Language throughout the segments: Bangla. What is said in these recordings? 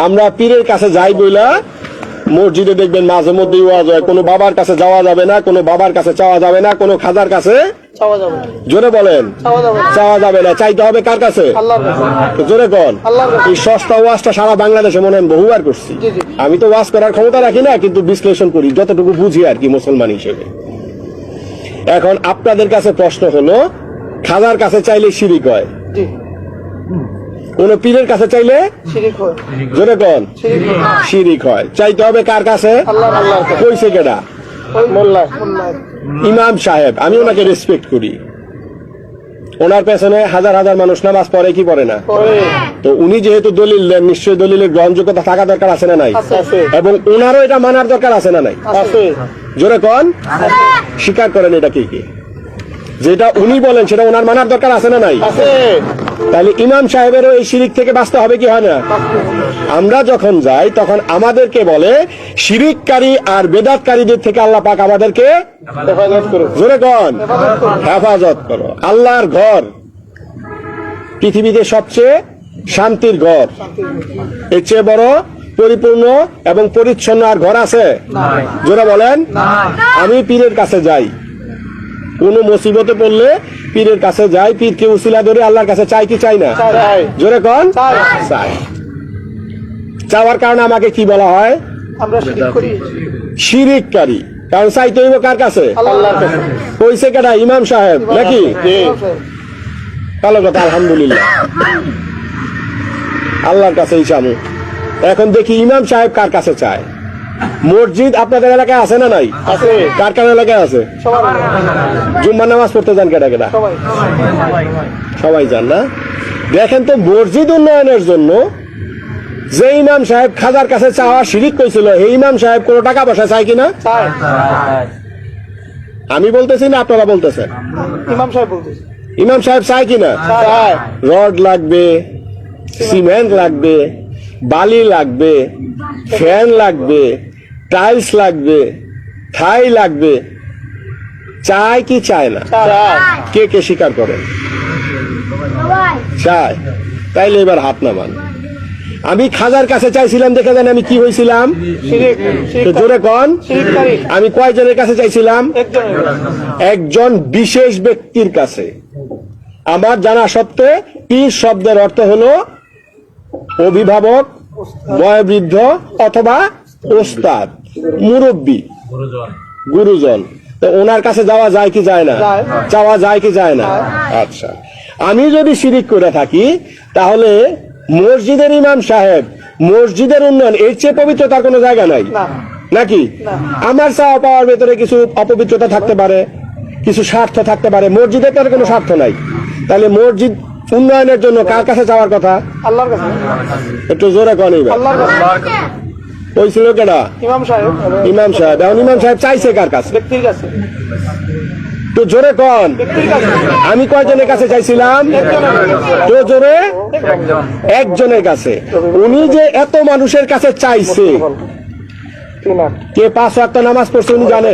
আমরা পীরের কাছে যাই বইলা মসজিদে দেখবেন মাঝে মধ্যে ওয়াজ হয়, কোনো বাবার কাছে যাওয়া যাবে না, কোনো বাবার কাছে চাওয়া যাবে না, কোনো খাজার কাছে জোরে বলেন চাওয়া যাবে না। চাইতে হবে কার কাছে? জোরে কন। এই সস্তা ওয়াজটা সারা বাংলাদেশে মনে হয় বহুবার করছি। আমি তো ওয়াজ করার ক্ষমতা রাখি না, কিন্তু বিশ্লেষণ করি যতটুকু বুঝি আর কি মুসলমান হিসেবে। এখন আপনাদের কাছে প্রশ্ন হলো, খাজার কাছে চাইলে শিরিক হয়, কোন পীরের কাছে চাইলে জোরে কন শিরিক হয়। চাইতে হবে কার কাছে? কইছে কেডা? ইমাম সাহেব। আমি ওনাকে রেসপেক্ট করি, ওনার পেছনে হাজার হাজার মানুষ নামাজ পড়ে কি পড়ে না? তো উনি যেহেতু দলিল দেন, নিশ্চয়ই দলিলের গ্রহণযোগ্যতা থাকা দরকার আছে না নাই? এবং ওনারও এটা মানার দরকার আছে না নাই? জোরে কন, স্বীকার করেন এটা কি কি? যেটা উনি বলেন সেটা ওনার মানার দরকার আছে না নাই? তাহলে ইমাম সাহেবেরও এই শিরিক থেকে বাঁচতে হবে কি হয় না? আমরা যখন যাই তখন আমাদেরকে বলে শিরিককারী আর বেদাতকারীদের থেকে আল্লাহ পাক আমাদেরকে হেফাজত করো। জোরে কন, হেফাজত করো। আল্লাহর ঘর পৃথিবীতে সবচেয়ে শান্তির ঘর, এর চেয়ে বড় পরিপূর্ণ এবং পরিচ্ছন্ন আর ঘর আছে? জোরে বলেন। আমি পীরের কাছে যাই, কোন মুসিবতে পড়লে পীরের কাছে যাই, পীরকে উসিলা ধরে আল্লাহর কাছে চাই কি চাই না? জোরে কন, চাই। চাওয়ার কারণে আমাকে কি বলা হয়? আমরা শিরিক করি, শিরিককারী। কারণ চাইতে হইব কার কাছে? আল্লাহর কাছে। কইছে কেডা? ইমাম সাহেব নাকি? ভালো কথা, আলহামদুলিল্লাহ, আল্লাহর কাছেই চামু। এখন দেখি ইমাম সাহেব কার কাছে চায়। মসজিদ আপনাদের এলাকায় আছে না নাই? আছে। কার কার এলাকায় আছে? জুম্মার নামাজ পড়তে যান কেডা কেডা? সবাই যান না? দেখেন তো, মসজিদ উন্নয়নের জন্য যে ইমাম সাহেব খাজার কাছে চাওয়া শিরিক কইছিল, এই ইমাম সাহেব কোন টাকা পয়সা চায় কিনা? আমি বলতেছি না, আপনারা বলতেছেন? ইমাম সাহেব বলতেছে। ইমাম সাহেব চায় কিনা? রড লাগবে, সিমেন্ট লাগবে, বালি লাগবে, ফ্যান লাগবে, টাইলস লাগবে, থাই লাগবে। চায় কি চায় না? কে কে স্বীকার করেন? চায়। তাইলে এবার হাত নামান। আমি খাজার কাছে চাইছিলাম, দেখে দেন আমি কি হয়েছিলাম? জোরে কন। আমি কয়জনের কাছে চাইছিলাম? একজন বিশেষ ব্যক্তির কাছে। আমার জানা সত্ত্বে পীর শব্দের অর্থ হলো অভিভাবক, বয়োবৃদ্ধ অথবা ওস্তাদ, মুরব্বী, গুরুজন। তো ওনার কাছে যাওয়া যায় কি যায় না? চাওয়া যায় কি যায় না? আচ্ছা, আমি যদি শিরিক করে থাকি তাহলে মসজিদের ইমাম সাহেব, মসজিদের উন্নয়ন, এর চেয়ে পবিত্রতার কোনো জায়গা নাই নাকি? আমার চাওয়া পাওয়ার ভেতরে কিছু অপবিত্রতা থাকতে পারে, কিছু স্বার্থ থাকতে পারে, মসজিদের তার কোনো স্বার্থ নাই। তাহলে মসজিদ উন্নয়নের জন্য কার কাছে যাওয়ার কথা? আল্লাহর কাছে। একটু জোরে কন। ওই ছিল কেডা? ইমাম সাহেব। ইমাম সাহেব। এখন ইমাম সাহেব চাইছে কার কাছে? ব্যক্তির কাছে। তো জোরে কন। আমি কয়জনের কাছে চাইছিলাম? তো জোরে, একজনের কাছে। উনি যে এত মানুষের কাছে চাইছে, কে 5 ওয়াক্ত নামাজ পড়ছে উনি জানে?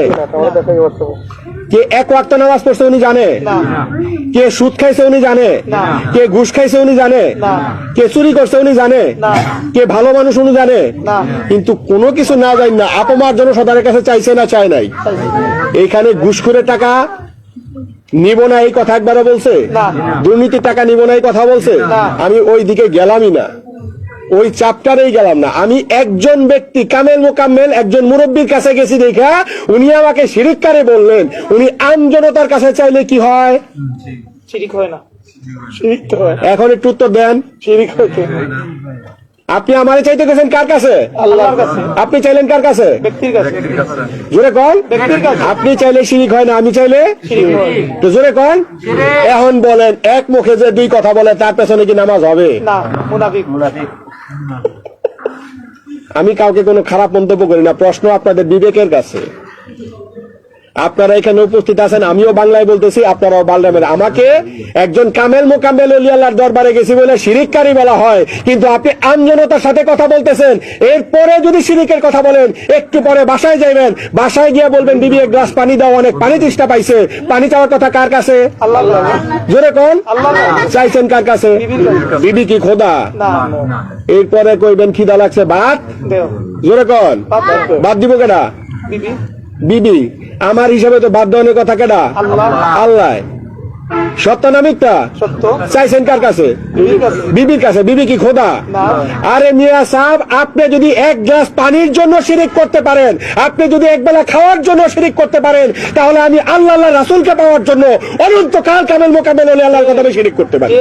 কে 1 ওয়াক্ত নামাজ পড়ছে উনি জানে? কে সুদ খাইছে উনি জানে? কে ঘুষ খাইছে উনি জানে? কে চুরি করছে উনি জানে? কে ভালো মানুষ উনি জানে? কিন্তু কোনো কিছু না জানি না আপমার জন্য সদারের কাছে চাইছে না চায় নাই? এইখানে ঘুষখোরের টাকা নিব না এই কথা একবারও বলছে? দুর্নীতির টাকা নিব না এই কথা বলছে? আমি ওই দিকে গেলামই না, ওই চ্যাপ্টারেই গেলাম না। আমি একজন ব্যক্তি কামেল মোকাম্মেল একজন মুরব্বীর কাছে গেছি, দেখা উনি আমাকে শিরিককারী বললেন। উনি আম জনতার কাছে চাইলে কি হয়? শিরিক হয় না। এখন একটু উত্তর দেন। শিরিক হইতে আপনি আমারে চাইতে গেছেন কার কাছে? আল্লাহর কাছে। আপনি চাইলেন কার কাছে? ব্যক্তির কাছে। জোরে কন। ব্যক্তির কাছে। আপনি চাইলে শিরিক হয় না, আমি চাইলে শিরিক হয়। তো জোরে কন। এখন বলেন, এক মুখে যে দুই কথা বলে তার পেছনে কি নামাজ হবে? না, মুনাফিক। আমি কাউকে কোনো খারাপ মন্তব্য করি না, প্রশ্ন আপনাদের বিবেকের কাছে। আপনারা এখানে উপস্থিত আছেন, আমিও বাংলায় বলতেছি, আপনারাও বাংলায়। আমাকে একজন কামেল মোকাম্মেল ওলি আল্লাহর দরবারে গেছি বলে শিরিককারী বলা হয়, কিন্তু আপনি আমজনতার সাথে কথা বলতেছেন। এরপরে যদি শিরিকের কথা বলেন, একটু পরে বাসায় যাইবেন, বাসায় গিয়ে বলবেন বিবি এক গ্লাস পানি দাও, অনেক পানি তৃষ্ণা পাইছে। পানি চাওয়ার কথা কার কাছে? আল্লাহ জোরে কোন? আল্লাহ চাইছেন কার কাছে? বিবি কি খোদা? না এরপরে কইবেন খিদা লাগছে, ভাত দেও জোরে কোন? বাদ দিব কেডা? বিবি বিবি। আমার হিসাবে তো বাদ দেওয়ার কথা কেডা? আল্লাহ আল্লাহ। সত্য না মিথ্যা? সত্য। চাইছেন কার কাছে? বিবির কাছে। বিবির কাছে। বিবি কি খোদা? না। আরে মিয়া সাহেব, আপনি যদি এক গ্লাস পানির জন্য শিরিক করতে পারেন, আপনি যদি একবেলা খাওয়ার জন্য শিরিক করতে পারেন, তাহলে আমি আল্লাহ আল্লাহ রাসূলকে পাওয়ার জন্য অনন্তকাল কামেল মোকাম্মেল ওলি আল্লাহর কথা শিরিক করতে পারি।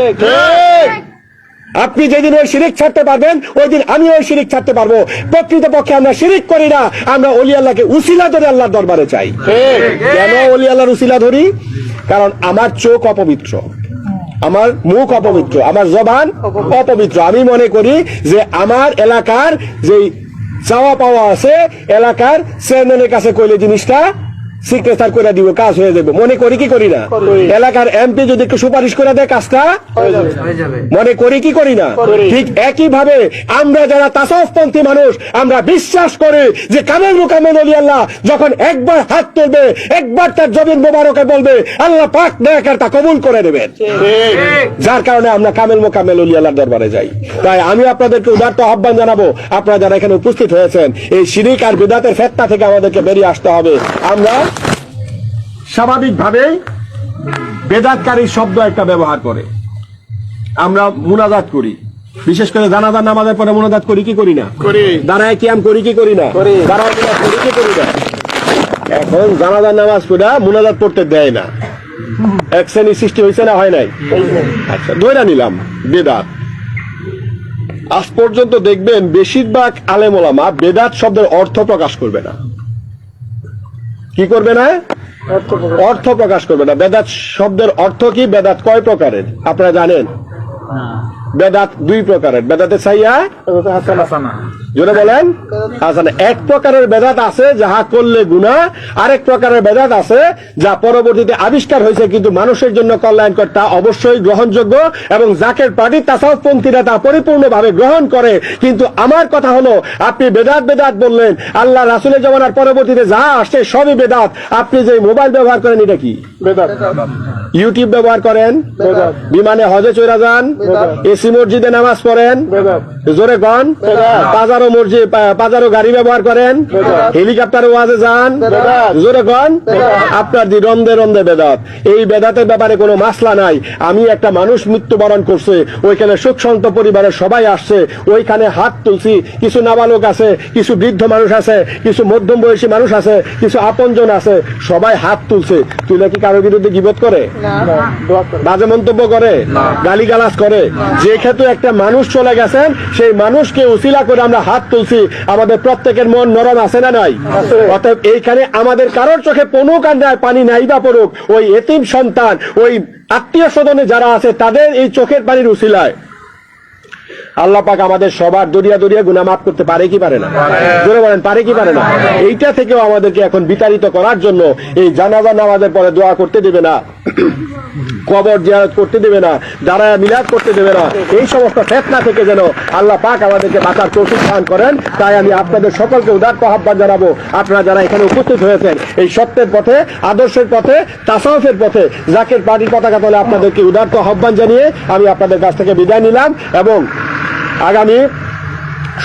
আপনি যেদিন ওই শিরিক ছাড়তে পারবেন, ওই দিন আমি ওই শিরিক ছাড়তে পারবো। প্রকৃতপক্ষে আমরা শিরিক করি না, আমরা ওলি আল্লাহকে উসিলা ধরে আল্লাহর দরবারে চাই। কেন ওলি আল্লাহর উসিলা ধরি? কারণ আমার চোখ অপবিত্র, আমার মুখ অপবিত্র, আমার জবান অপবিত্র। আমি মনে করি যে আমার এলাকার যে চাওয়া পাওয়া আছে, এলাকার চেয়ারম্যানের কাছে কইলে জিনিসটা সিগনেচার করে দিব, কাজ হয়ে যাবে। মনে করি কি করি না? এলাকার এমপি যদি একটু সুপারিশ করে দেয়, কাজটা মনে করি কি করি না? ঠিক একই ভাবে আমরা যারা তাসাউফপন্থী মানুষ, আমরা বিশ্বাস করি যে কামেল মোকাম্মেল ওলি আল্লাহ যখন একবার হাত তুলবে, একবার তার জবিন মোবারকে বলবে, আল্লাহ পাক নেককার তা কবুল করে নেবেন। যার কারণে আমরা কামেল মোকাম্মেল ওলি আল্লাহর দরবারে যাই। তাই আমি আপনাদেরকে উদারত আহ্বান জানাবো, আপনারা যারা এখানে উপস্থিত হয়েছেন, এই শিরিক আর বিদআতের ফিতনা থেকে আমাদেরকে বেরিয়ে আসতে হবে। আমরা স্বাভাবিকভাবেই বেদাতকারী শব্দ একটা ব্যবহার করে আমরা মুনাজাত করি, বিশেষ করে জানাজার নামাজের পরে মুনাজাত করি কি করি না? দাঁড়ায় কিয়াম করি কি করি না? দাঁড়ায় কিয়াম করি কি করি না? এখন জানাজার নামাজ পড়া মুনাজাত পড়তে দেয় না, এক শ্রেণীর সৃষ্টি হয়েছে না হয় নাই? আচ্ছা, ধরে নিলাম বেদাত। আজ পর্যন্ত দেখবেন বেশিরভাগ আলেম ওলামা বেদাত শব্দের অর্থ প্রকাশ করবে না। কি করবে না? অর্থ প্রকাশ করবে না। বেদাত শব্দের অর্থ কি? বেদাত কয় প্রকারের আপনারা জানেন? বেদাত দুই প্রকারের। বেদাতে সাইয়া, জোরে বলেন, হাসানা। এক প্রকারের বেদাত আছে যাহা করলে গুনাহ, আরেক প্রকারের বেদাত আছে যা পরবর্তীতে আবিষ্কার হয়েছে কিন্তু মানুষের জন্য কল্যাণকর, তা অবশ্যই গ্রহণযোগ্য এবং জাকের পার্টি তাসাউফপন্থীরা তা পরিপূর্ণভাবে গ্রহণ করে। কিন্তু আমার কথা হলো, আপনি বেদাত বেদাত বললেন, আল্লাহ রাসূলের জামানার পরবর্তীতে যা আসছে সবই বেদাত। আপনি যে মোবাইল ব্যবহার করেন, এটা কি বেদাত? ইউটিউব ব্যবহার করেন, বিমানে হজে চড়া যান, এসি মসজিদে নামাজ পড়েন, জোরে গন, পাজারো গাড়ি ব্যবহার করেন, হেলিকপ্টারে ওয়াজে যান, জোরে গন, আপনার দি রন্দে রন্দে বেদাত। এই বেদাতের ব্যাপারে কোনো মাসলা নাই। আমি একটা মানুষ মৃত্যুবরণ করছে, ওইখানে সুখ সন্ত পরিবারের সবাই আসছে, ওইখানে হাত তুলছি। কিছু নাবালক আছে, কিছু বৃদ্ধ মানুষ আছে, কিছু মধ্যম বয়সী মানুষ আছে, কিছু আপনজন আছে, সবাই হাত তুলছে। তুলে কি কারো বিরুদ্ধে গীবত করে? বাজে মন্তব্য করে? গালিগালাজ করে? যে ক্ষেত্রে একটা মানুষ চলে গেছেন, সেই মানুষকে উসিলা করে আমরা হাত তুলছি। আমাদের প্রত্যেকের মন নরম আছে না নাই? অতএব এইখানে আমাদের কারোর চোখে পনুক আর নাই, পানি নাই বা পড়ুক, ওই এতিম সন্তান, ওই আত্মীয় স্বজনে যারা আছে, তাদের এই চোখের পানির উসিলায় আল্লাহ পাক আমাদের সবার দরিয়া দরিয়া গুনাহ মাফ করতে পারে কি পারে না? জোরে বলেন, পারে কি পারে না? এইটা থেকেও আমাদেরকে এখন বিতাড়িত করার জন্য এই জানাজা নামাজের পরে দোয়া করতে দেবে না, কবর জিয়ারত করতে দেবে না, দাঁড়ায় মিলাদ করতে দেবে না, এই সমস্ত ফিতনা থেকে যেন আল্লাহ পাক আমাদেরকে বাঁচার তৌফিক দান করেন। তাই আমি আপনাদের সকলকে উদাত্ত আহ্বান জানাবো, আপনারা যারা এখানে উপস্থিত হয়েছেন, এই সত্যের পথে, আদর্শের পথে, তাসাউফের পথে জাকের পার্টির পতাকা তলে আপনাদেরকে উদাত্ত আহ্বান জানিয়ে আমি আপনাদের কাছ থেকে বিদায় নিলাম। এবং আগামী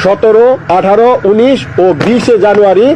17, 18, 19 ও 20 জানুয়ারি